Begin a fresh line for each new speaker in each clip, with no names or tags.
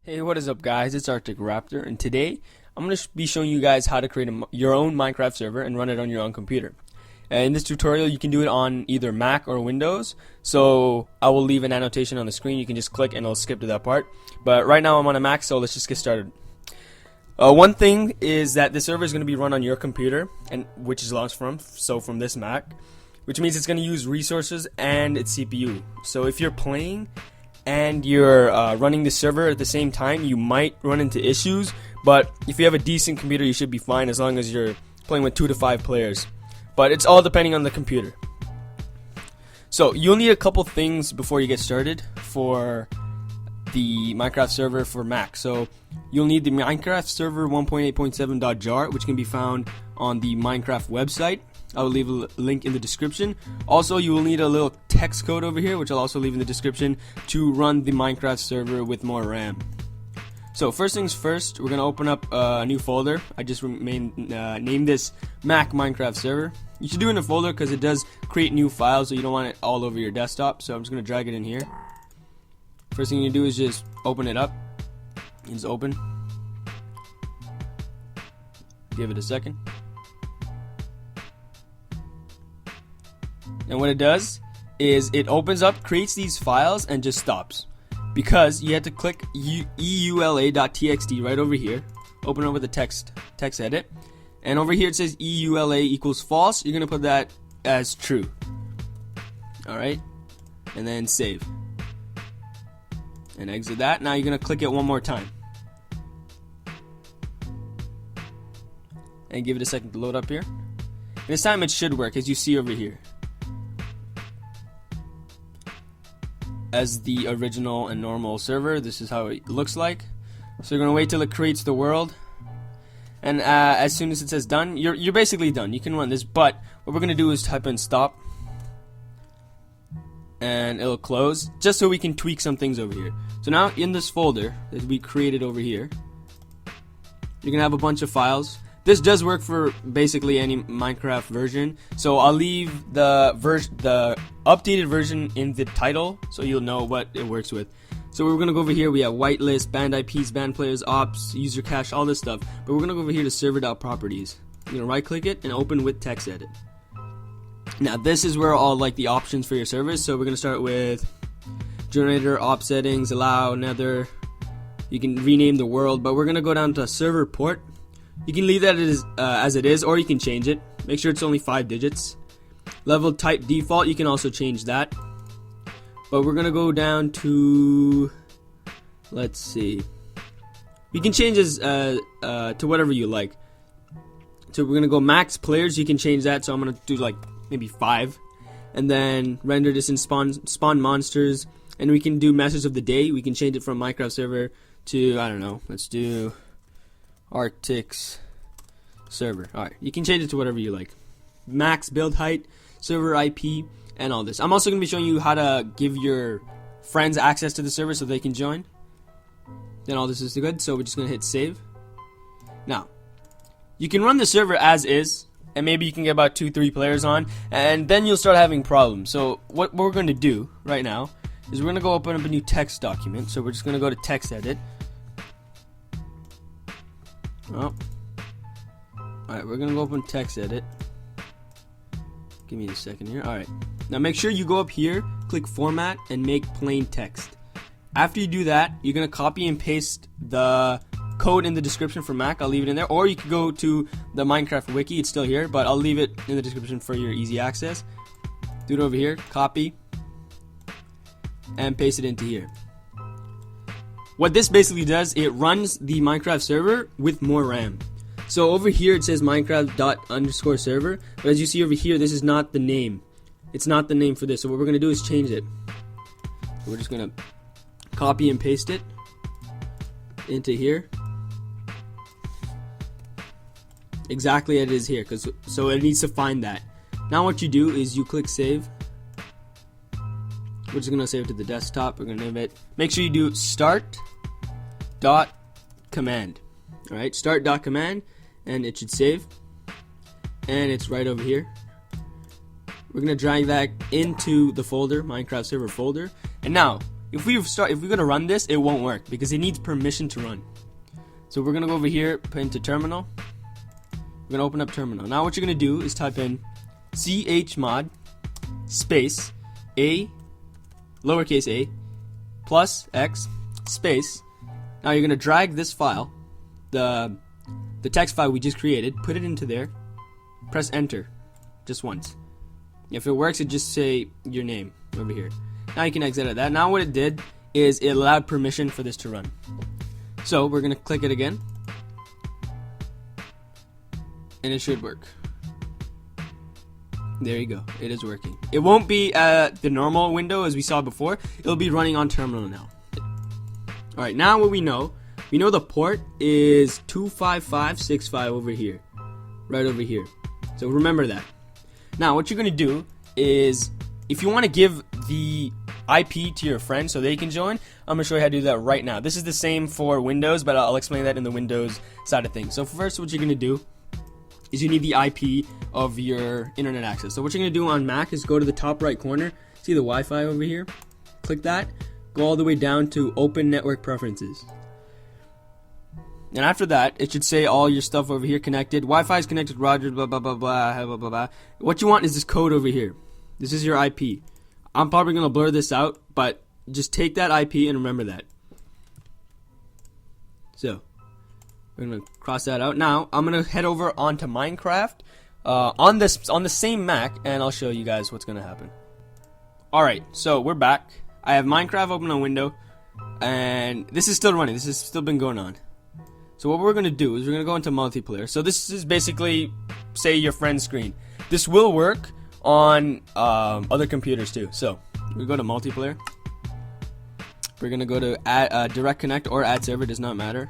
Hey, what is up guys, it's Arctic Raptor, and today I'm going to be showing you guys how to create your own Minecraft server and run it on your own computer. In this tutorial you can do it on either Mac or Windows, so I will leave an annotation on the screen. You can just click and it'll skip to that part. But right now I'm on a Mac, so let's just get started. One thing is that the server is going to be run on your computer, and which is launched from this Mac, which means it's going to use resources and its CPU. So if you're playing and you're running the server at the same time, you might run into issues, but if you have a decent computer you should be fine as long as you're playing with 2 to 5 players. But it's all depending on the computer. So you'll need a couple things before you get started for the Minecraft server for Mac. So you'll need the Minecraft server 1.8.7.jar, which can be found on the Minecraft website. I will leave a link in the description. Also, you will need a little text code over here, which I'll also leave in the description, to run the Minecraft server with more RAM. So first things first, we're going to open up a new folder. I just named this Mac Minecraft server. You should do it in a folder because it does create new files, so you don't want it all over your desktop. So I'm just going to drag it in here. First thing you do is just open it up. It's open. Give it a second. And what it does is it opens up, creates these files, and just stops. Because you have to click eula.txt right over here. Open it with the text edit. And over here it says eula equals false. You're going to put that as true. Alright. And then save. And exit that. Now you're going to click it one more time. And give it a second to load up here. And this time it should work, as you see over here. As the original and normal server, this is how it looks like. So you're going to wait till it creates the world. And as soon as it says done, you're basically done. You can run this, but what we're going to do is type in stop. And it'll close, just so we can tweak some things over here. So now in this folder that we created over here, you're going to have a bunch of files. This does work for basically any Minecraft version, so I'll leave the updated version in the title so you'll know what it works with. So we're going to go over here, we have whitelist, banned IPs, banned players, ops, user cache, all this stuff. But we're going to go over here to server.properties. You're going to right click it and open with text edit. Now this is where all like the options for your service. So we're going to start with generator, op settings, allow, nether. You can rename the world, but we're going to go down to server port. You can leave that as it is, or you can change it. Make sure it's only 5 digits. Level type default, you can also change that. But we're going to go down to, let's see. You can change this to whatever you like. So we're going to go max players, you can change that. So I'm going to do like maybe 5. And then render distance, spawn monsters. And we can do message of the day. We can change it from Minecraft server to, I don't know, let's do Arctic's server. Alright, you can change it to whatever you like. Max build height, server IP, and all this. I'm also going to be showing you how to give your friends access to the server so they can join. Then all this is good, so we're just going to hit save. Now, you can run the server as is, and maybe you can get about 2-3 players on, and then you'll start having problems. So what we're going to do right now is we're going to go open up a new text document. So we're just going to go to text edit. Oh. Alright, we're gonna go open text edit. Give me a second here. Alright. Now make sure you go up here, click format, and make plain text. After you do that, you're gonna copy and paste the code in the description for Mac. I'll leave it in there. Or you could go to the Minecraft wiki, it's still here, but I'll leave it in the description for your easy access. Do it over here, copy, and paste it into here. What this basically does, it runs the Minecraft server with more RAM. So over here it says Minecraft._server, but as you see over here, this is not the name. It's not the name for this. So what we're going to do is change it. So we're just going to copy and paste it into here. Exactly as it is here, so it needs to find that. Now what you do is you click save. We're just going to save it to the desktop. We're going to name it. Make sure you do start.command. Alright, start.command, and it should save. And it's right over here. We're going to drag that into the folder, Minecraft server folder. And now, if we're gonna run this, it won't work because it needs permission to run. So we're gonna go over here, put into terminal. We're gonna open up terminal. Now what you're gonna do is type in chmod space a lowercase a plus x space. Now you're gonna drag this file, the text file we just created, put it into there, press enter just once. If it works, it just say your name over here. Now you can exit that. Now what it did is it allowed permission for this to run. So we're gonna click it again, and it should work. There you go, it is working. It won't be the normal window as we saw before. It'll be running on terminal now. Alright, now what we know the port is 25565 over here, right over here. So remember that. Now what you're gonna do is, if you want to give the IP to your friends so they can join, I'm gonna show you how to do that right now. This is the same for Windows, but I'll explain that in the Windows side of things. So first, what you're gonna do is you need the IP of your internet access. So what you're gonna do on Mac is go to the top right corner, see the Wi-Fi over here, click that, go all the way down to Open Network Preferences. And after that, it should say all your stuff over here connected. Wi-Fi is connected, Roger, blah, blah, blah, blah, blah, blah, blah. What you want is this code over here. This is your IP. I'm probably going to blur this out, but just take that IP and remember that. So, we're going to cross that out. Now, I'm going to head over onto Minecraft on the same Mac, and I'll show you guys what's going to happen. Alright, so we're back. I have Minecraft open on window, and this is still running. This has still been going on. So what we're going to do is we're going to go into multiplayer. So this is basically, say, your friend's screen. This will work on other computers too. So we go to multiplayer. We're going to go to direct connect or add server, does not matter.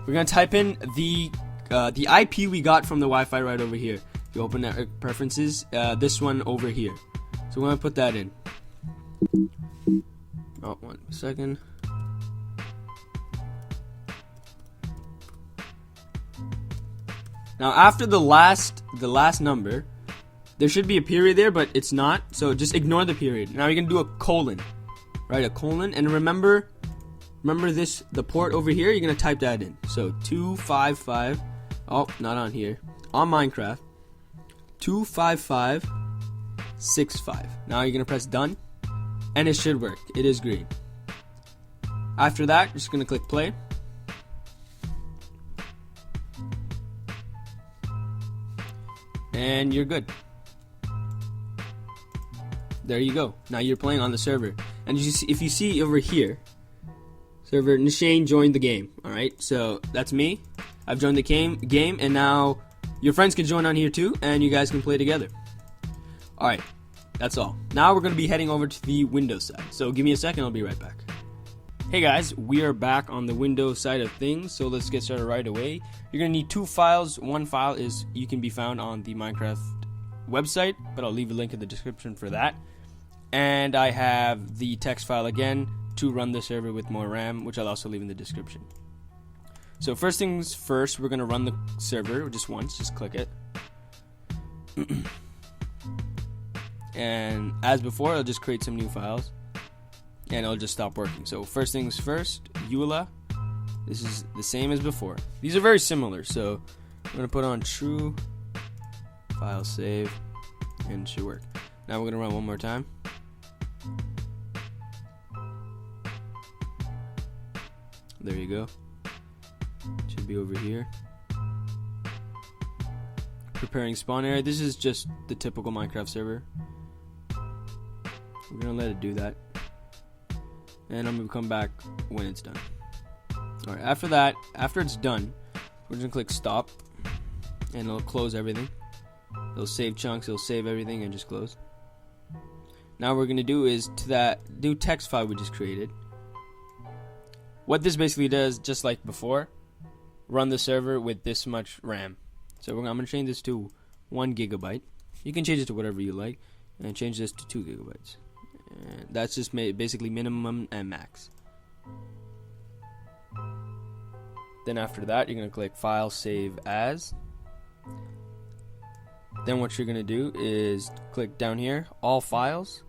We're going to type in the IP we got from the Wi-Fi right over here. You open network preferences, this one over here. So we're going to put that in. Oh, 1 second. Now after the last number, there should be a period there, but it's not, so just ignore the period. Now you're gonna do a colon, right? A colon, and remember this, the port over here. You're gonna type that in. So 255. Oh, not on here. On Minecraft, 25565. Now you're gonna press done, and it should work. It is green. After that, you're just gonna click play. And you're good. There you go. Now you're playing on the server. And if you see over here, server Nishane joined the game. Alright, so that's me. I've joined the game, and now your friends can join on here too, and you guys can play together. Alright, that's all. Now we're going to be heading over to the Windows side. So give me a second, I'll be right back. Hey guys, we are back on the Windows side of things, so let's get started right away. You're going to need 2 files. One file can be found on the Minecraft website, but I'll leave a link in the description for that. And I have the text file again to run the server with more RAM, which I'll also leave in the description. So first things first, we're going to run the server just once, just click it. And as before, I'll just create some new files, and it'll just stop working. So first things first, EULA. This is the same as before. These are very similar, so I'm going to put on true, file save, and it should work. Now we're going to run one more time. There you go. Should be over here. Preparing spawn area. This is just the typical Minecraft server. We're going to let it do that. And I'm going to come back when it's done. Alright, after that, after it's done, we're just going to click stop, and it'll close everything. It'll save chunks, it'll save everything, and just close. Now what we're going to do is do text file we just created. What this basically does, just like before, run the server with this much RAM. So I'm going to change this to 1 gigabyte. You can change it to whatever you like, and change this to 2 gigabytes. And that's just basically minimum and max. Then after that, you're going to click File, Save As. Then what you're going to do is click down here, All Files.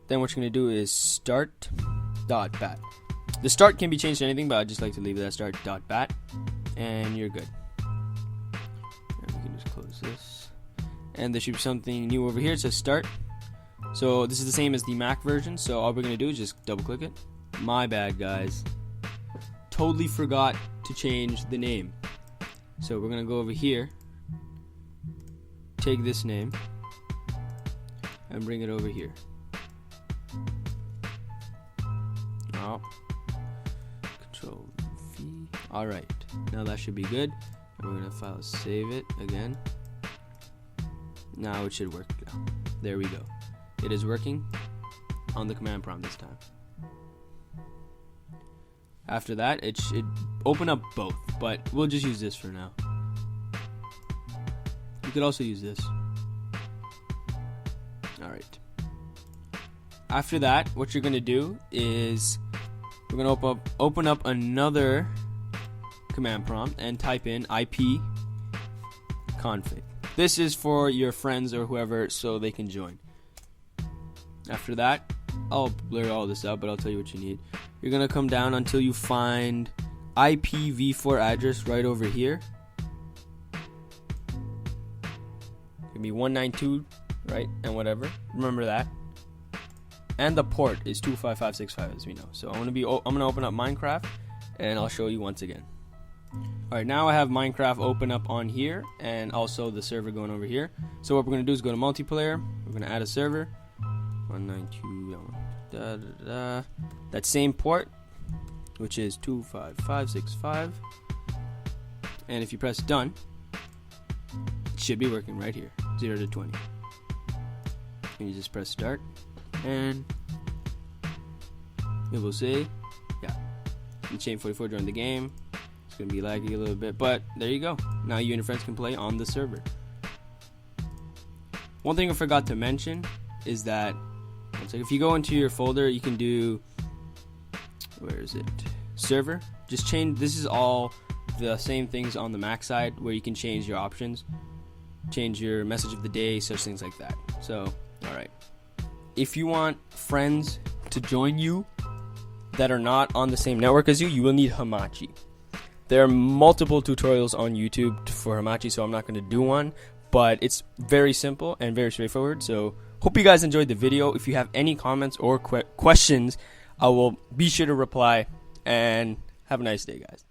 Then what you're going to do is Start start.bat. The start can be changed to anything, but I just like to leave it at start.bat, and you're good. And we can just close this, and there should be something new over here. It says start. So this is the same as the Mac version. So all we're gonna do is just double click it. My bad, guys. Totally forgot to change the name. So we're gonna go over here, take this name, and bring it over here. Oh. Control V. Alright, now that should be good. And we're gonna file save it again. Now it should work now. There we go. It is working on the command prompt this time. After that, it should open up both, but we'll just use this for now. You could also use this. Alright. After that, what you're going to do is we're going to open up another command prompt and type in IP config. This is for your friends or whoever so they can join. After that, I'll blur all this out, but I'll tell you what you need. You're going to come down until you find IPv4 address right over here. It can be 192, right? And whatever. Remember that. And the port is 25565, as we know. So I'm gonna open up Minecraft, and I'll show you once again. Alright, now I have Minecraft open up on here, and also the server going over here. So what we're gonna do is go to multiplayer. We're gonna add a server. 192. That same port, which is 25565. And if you press done, it should be working right here, 0 to 20. And you just press start, and it will say, yeah, you chain 44 during the game. It's gonna be laggy a little bit, but there you go. Now you and your friends can play on the server. One thing I forgot to mention is that if you go into your folder, you can do, where is it? Server. Just change. This is all the same things on the Mac side, where you can change your options, change your message of the day, such things like that. So, all right. If you want friends to join you that are not on the same network as you, you will need Hamachi. There are multiple tutorials on YouTube for Hamachi, so I'm not going to do one, but it's very simple and very straightforward. So hope you guys enjoyed the video. If you have any comments or questions, I will be sure to reply, and have a nice day, guys.